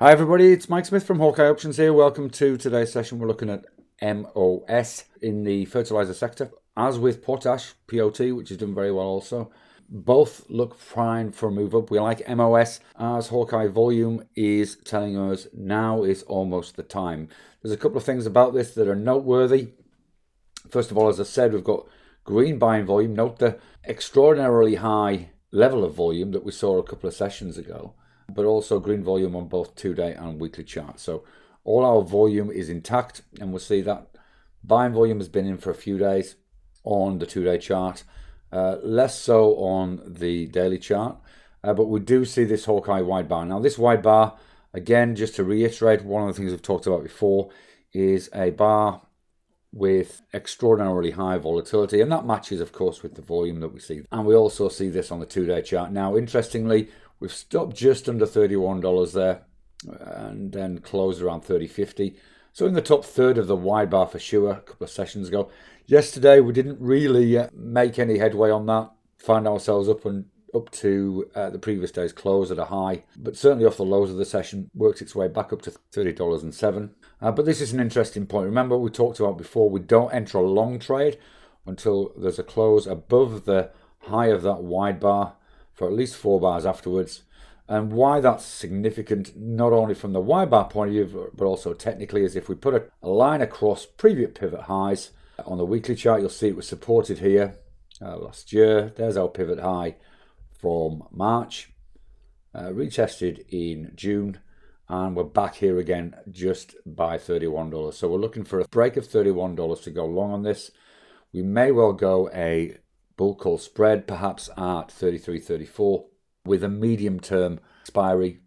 Hi everybody, it's Mike Smith from Hawkeye Options here. Welcome to today's session. We're looking at MOS in the fertilizer sector. As with potash, POT, which is doing very well also. Both look fine for a move up. We like MOS as Hawkeye volume is telling us now is almost the time. There's a couple of things about this that are noteworthy. First of all, as I said, we've got green buying volume. Note the extraordinarily high level of volume that we saw a couple of sessions ago, but also green volume on both 2-day and weekly charts. So all our volume is intact, and we'll see that buying volume has been in for a few days on the 2-day chart, less so on the daily chart, but we do see this Hawkeye wide bar. Now this wide bar, again, just to reiterate, one of the things we've talked about before is a bar with extraordinarily high volatility, and that matches of course with the volume that we see. And we also see this on the 2-day chart. Now interestingly, we've stopped just under $31 there and then closed around $30.50. So in the top third of the wide bar for sure a couple of sessions ago. Yesterday we didn't really make any headway on that. Find ourselves up to the previous day's close at a high, but certainly off the lows of the session, worked its way back up to $30.07. But this is an interesting point. Remember, we talked about before, we don't enter a long trade until there's a close above the high of that wide bar for at least 4 bars afterwards. And why that's significant, not only from the wide bar point of view, but also technically, is if we put a line across previous pivot highs on the weekly chart, you'll see it was supported here last year. There's our pivot high from March, retested in June, and we're back here again just by $31. So we're looking for a break of $31 to go long on this. We may well go a bull call spread, perhaps at 33.34, with a medium-term expiry,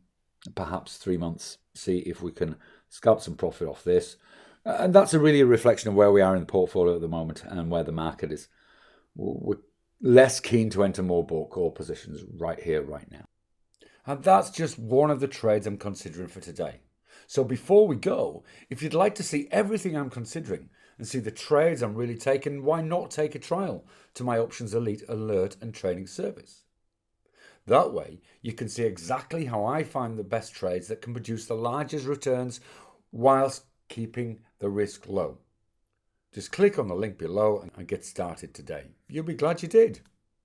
perhaps 3 months. See if we can scalp some profit off this. And that's really a reflection of where we are in the portfolio at the moment and where the market is. We're less keen to enter more bought call positions right here, right now. And that's just one of the trades I'm considering for today. So before we go, if you'd like to see everything I'm considering and see the trades I'm really taking, why not take a trial to my Options Elite alert and trading service? That way, you can see exactly how I find the best trades that can produce the largest returns whilst keeping the risk low. Just click on the link below and get started today. You'll be glad you did.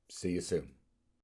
See you soon.